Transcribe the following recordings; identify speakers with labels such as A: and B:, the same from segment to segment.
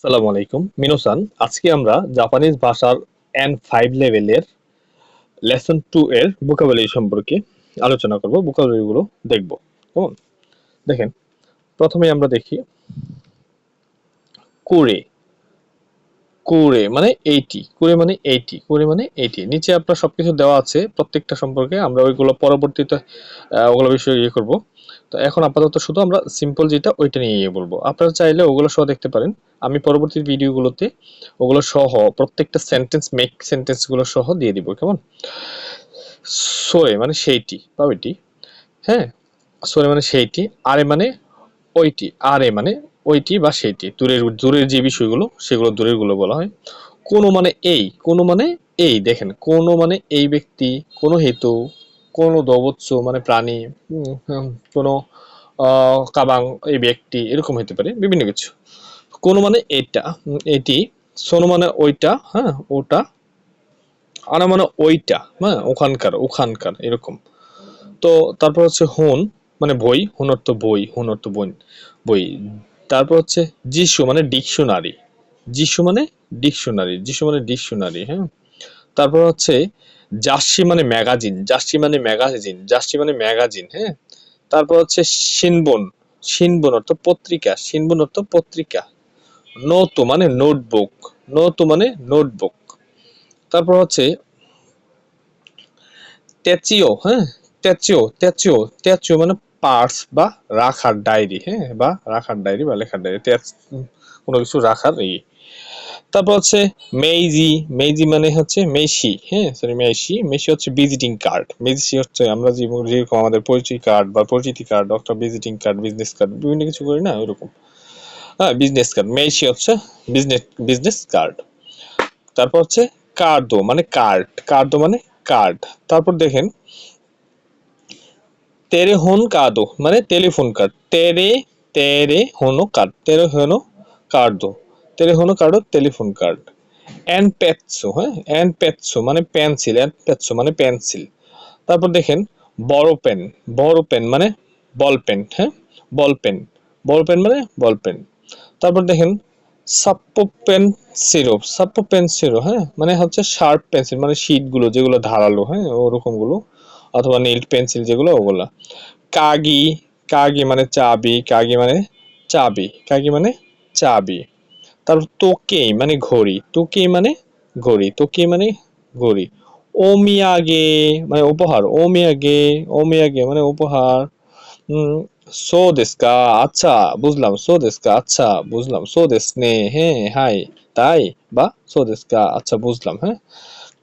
A: আসসালামু আলাইকুম মিনোসান। আজকে আমরা জাপানিজ ভাষার N5 লেভেলের লেসন 2 এর ভোকাবুলারি সম্পর্কে আলোচনা করব। ভোকাবুলারি গুলো দেখব। কেমন? দেখেন, প্রথমে আমরা দেখি কুরে। কুরে মানে 80, কুরে মানে 80, কুরে মানে 80। নিচে আপনার সবকিছু দেওয়া আছে প্রত্যেকটা সম্পর্কে, আমরা ওইগুলো পরবর্তীতে ওগুলো বিষয়ে করব। তো এখন আপাতত শুধু আমরা সিম্পল যেটা ওইটা নিয়ে বলবো। আপনারা চাইলে ওগুলো সহ দেখতে পারেন। আমি পরবর্তী ভিডিওগুলোতে ওগুলো সহ প্রত্যেকটা সেন্টেন্স মেক সেন্টেন্স গুলো সহ দিয়ে দিব। কেমন? সোয়ে মানে সেইটি বা ওইটি, হ্যাঁ। সোরে মানে সেইটি, আরে মানে ওইটি, আরে মানে ওইটি বা সেইটি। দূরের দূরের যে বিষয়গুলো সেগুলো দূরের গুলো বলা হয়। কোনো মানে এই, কোনো মানে এই, দেখেন কোনো মানে এই ব্যক্তি, কোনো হেতু, কোনো দবৎস মানে প্রাণী, কোনো কাবাং এই ব্যক্তি, এরকম হতে পারে বিভিন্ন কিছু। কোনো মানে এটা, এটি, সোনো মানে ওইটা, হ্যাঁ ওটা, আনা মানে ওইটা, হ্যাঁ ওখানকার, ওখানকার এরকম। তো তারপর হচ্ছে হুন মানে বই, হুন অর্থ বই, হুন অর্থ বই, বই। তারপর হচ্ছে যিশু মানে ডিকশনারি, যিশু মানে ডিকশনারি, যিশু মানে ডিকশনারি, হ্যাঁ। তারপর হচ্ছে জার্সি মানে ম্যাগাজিন, জার্সি মানে ম্যাগাজিন, জার্সি মানে ম্যাগাজিন, হ্যাঁ। তারপর হচ্ছে শিনবন, শিনবন অর্থ পত্রিকা, শিনবন অর্থ পত্রিকা। নোতো মানে নোটবুক, নোতো মানে নোটবুক। তারপর হচ্ছে টেচিও, হ্যাঁ, টেচিও, টেচিও, টেচিও মানে পার্স বা রাখার ডায়েরি, হ্যাঁ, বা রাখার ডায়েরি বা লেখার ডায়েরি, কোনো কিছু রাখার এই। তারপর হচ্ছে মেইজি, মেইজি মানে হচ্ছে মেশি, হ্যাঁ সরি মেশি, মেশি হচ্ছে ভিজিটিং কার্ড, মেশি হচ্ছে আমরা যেরকম আমাদের পরিচয় কার্ড বা পরিচিতি কার্ড অথবা ভিজিটিং কার্ড, বিজনেস কার্ড বিভিন্ন কিছু করি না ওইরকম, হ্যাঁ বিজনেস কার্ড, মেশি হচ্ছে বিজনেস বিজনেস কার্ড। তারপর হচ্ছে কার্ডো মানে কার্ড, কার্ডো মানে কার্ড। তারপর দেখেন তেরে হোন কার্ডো মানে টেলিফোন কার্ড, তেরে, তেরে হোনো কার্ড, তেরে হোনো কার্ডো, তেরে হোনো কার্ডো টেলিফোন কার্ড। এন পেটসো, হ্যাঁ এন পেটসো মানে পেন্সিল, এন পেটসো মানে পেন্সিল। তারপর দেখেন বড় পেন, বড় পেন মানে বল পেন, হ্যাঁ বল পেন, বল পেন মানে বল পেন। তারপর দেখেন সাপ্পো পেন সিরো, সাপ্পো পেন সিরো, হ্যাঁ মানে হচ্ছে শার্প পেন্সিল মানে শীট গুলো যেগুলো ধারালো, হ্যাঁ ওরকম গুলো, অথবা নীল পেন্সিল যেগুলো ওগুলা। কাগি, কাগি মানে চাবি, কাগি মানে চাবি, কাগি মানে চাবি। তারপর তোকেই মানে ঘড়ি, তোকেই মানে ঘড়ি, তোকেই মানে ঘড়ি। ওমিয়াগে মানে উপহার, ওমিয়াগে, ওমিয়াগে মানে উপহার। হুম, সো দেস্কা আচ্ছা বুঝলাম, সো দেস্কা আচ্ছা বুঝলাম, সো দেস নে হ্যাঁ হাই তাই, বা সো দেস্কা আচ্ছা বুঝলাম, হ্যাঁ।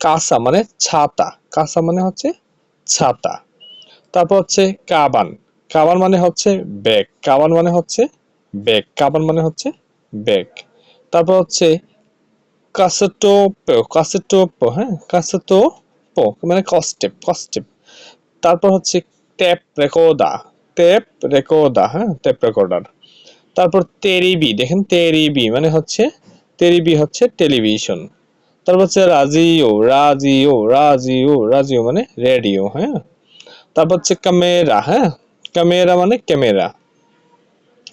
A: কাসা মানে ছাতা, কাসা মানে হচ্ছে ছাতা। তারপর হচ্ছে কাবান, কাবান মানে হচ্ছে ব্যাগ, কাবান মানে হচ্ছে ব্যাগ, কাবান মানে হচ্ছে ব্যাগ। তারপর হচ্ছে কাসেটোপো, কাসেটোপো, হ্যাঁ কাসেটোপো মানে কস্টেপ, কস্টেপ। তারপর হচ্ছে ট্যাপ রেকর্ডার, ট্যাপ রেকর্ডার, হ্যাঁ ট্যাপ রেকর্ডার। তারপর তেরিবি, দেখেন তেরিবি মানে হচ্ছে, তেরিবি হচ্ছে টেলিভিশন। তারপর হচ্ছে রাজিও, রাজিও, রাজিও, রাজিও মানে রেডিও, হ্যাঁ। তারপর হচ্ছে ক্যামেরা, হ্যাঁ ক্যামেরা মানে ক্যামেরা।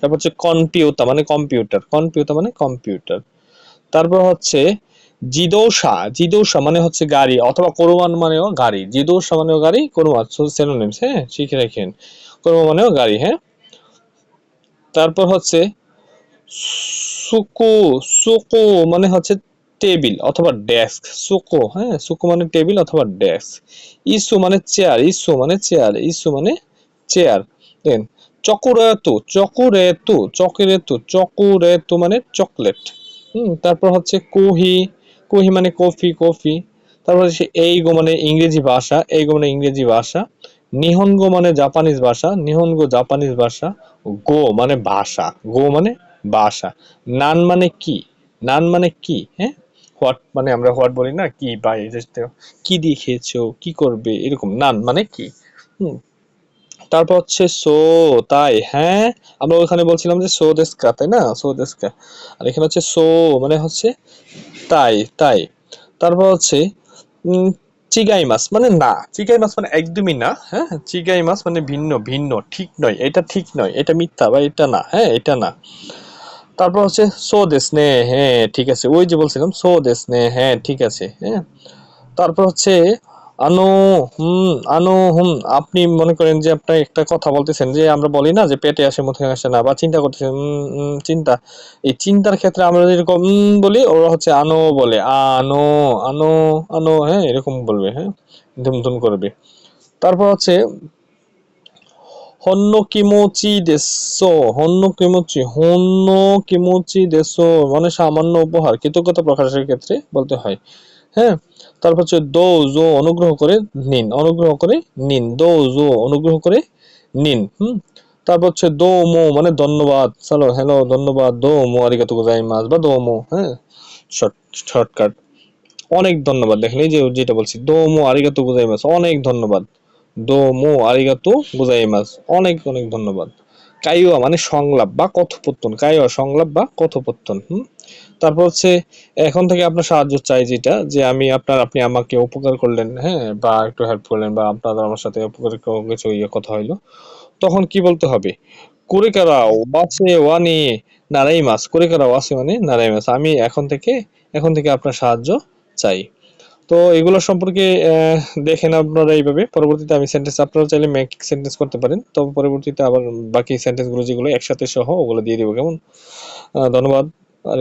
A: তারপর হচ্ছে কম্পিউটার মানে কম্পিউটার, কম্পিউটার মানে কম্পিউটার। তারপর হচ্ছে জিদোসা, জিদোসা মানে হচ্ছে গাড়ি অথবা কোরবান মানেও গাড়ি, জিদোসা মানেও গাড়ি, কোরবান সিনোনিমস, হ্যাঁ শিখে রাখেন, কোরবান মানেও গাড়ি, হ্যাঁ। তারপর হচ্ছে সুকো, সুকো মানে হচ্ছে টেবিল অথবা ডেস্ক, সুকো, হ্যাঁ সুকো মানে টেবিল অথবা ডেস্ক। ইসু মানে চেয়ার, ইসু মানে চেয়ার, ইসু মানে চেয়ার। দেন চকোরেতো, চকোরেতো, চকোরেতো, চকোরেতো মানে চকলেট। তারপর হচ্ছে কোহি, কোহি মানে কফি, কফি। তারপর হচ্ছে এইগো মানে ইংরেজি ভাষা, এইগো মানে ইংরেজি ভাষা। নিহনগো মানে জাপানিজ ভাষা, নিহনগো জাপানিজ ভাষা। গো মানে ভাষা, গো মানে ভাষা। নান মানে কি, নান মানে কি, হ্যাঁ হোয়াট মানে আমরা হোয়াট বলি না, কি বা কি দিয়ে খেয়েছো, কি করবে, এরকম নান মানে কি। হুম। তারপর হচ্ছে সো তাই, হ্যাঁ আমরা ওখানে বলছিলাম যে সো দেস্কা, তাই না, সো দেস্কা। আর এখানে হচ্ছে সো মানে হচ্ছে তাই, তাই। তারপর হচ্ছে উম চিগাই মাছ মানে না, চিগাই মাছ মানে একদমই না, হ্যাঁ চিগাই মাছ মানে ভিন্ন, ভিন্ন ঠিক নয়, এটা ঠিক নয়, এটা মিথ্যা বা এটা না, হ্যাঁ এটা না। তারপর হচ্ছে সো দেস নে, হ্যাঁ ঠিক আছে, ওই যে বলছিলাম সো দেস নে, হ্যাঁ ঠিক আছে, হ্যাঁ। তারপর হচ্ছে আনো, আনো হুম, আপনি মনে করেন যে আপনি একটা কথা বলতেছেন, যে আমরা বলি না যে পেটে আসে মুখে আসে না, বা চিন্তা করতেছেন, চিন্তা, এই চিন্তার ক্ষেত্রে আমরা যেরকম বলি, ওরা হচ্ছে আনো বলে, আনো, আনো, আনো, হ্যাঁ এরকম বলবে, হ্যাঁ ধুমধুম করবে। তারপর হচ্ছে হন্য কিমোচি দেশো, হন্য কিমোচি, হন্য কিমোচি দেশো মানে সামান্য উপহার, কৃতজ্ঞতা প্রকাশের ক্ষেত্রে বলতে হয়, হ্যাঁ। তারপর হচ্ছে দো জো, অনুগ্রহ করে নিন, অনুগ্রহ করে নিন, দো জো, অনুগ্রহ করে নিন, তারপর হচ্ছে দো মো মানে ধন্যবাদ, চলো হ্যালো ধন্যবাদ, দো মো আরিগাতো গোজাইমাস বা দো মো, হ্যাঁ শর্ট শর্টকাট, অনেক ধন্যবাদ। দেখেন এই যে যেটা বলছি, দো মো আরিগাতো গোজাইমাস, অনেক ধন্যবাদ, দো মো আরিগাতো গোজাইমাস, অনেক অনেক ধন্যবাদ। কাইওয়া মানে সংলাপ বা কথোপকথন, কাইওয়া সংলাপ বা কথোপকথন, তারপর হচ্ছে এখন থেকে আপনার সাহায্য চাই, যেটা যে আমি আপনার, আপনি আমাকে উপকার করলেন, হ্যাঁ বা একটু হেল্প করলেন, বা আপনার আমার সাথে উপকার কিছু কথা হইলো, তখন কি বলতে হবে? কুরেকারা ওয়াসে ওয়ানি নারাইমাস, কুরেকারা ওয়াসে মানে নারাইমাস, আমি এখন থেকে আপনার সাহায্য চাই। তো এগুলো সম্পর্কে দেখেন আপনারা এইভাবে, পরবর্তীতে আমি সেন্টেন্স, আপনারা চাইলে মেক সেন্টেন্স করতে পারেন, তবে পরবর্তীতে আবার বাকি সেন্টেন্স গুলো যেগুলো একসাথে সহ ওগুলো দিয়ে দিব, কেমন? ধন্যবাদ। আর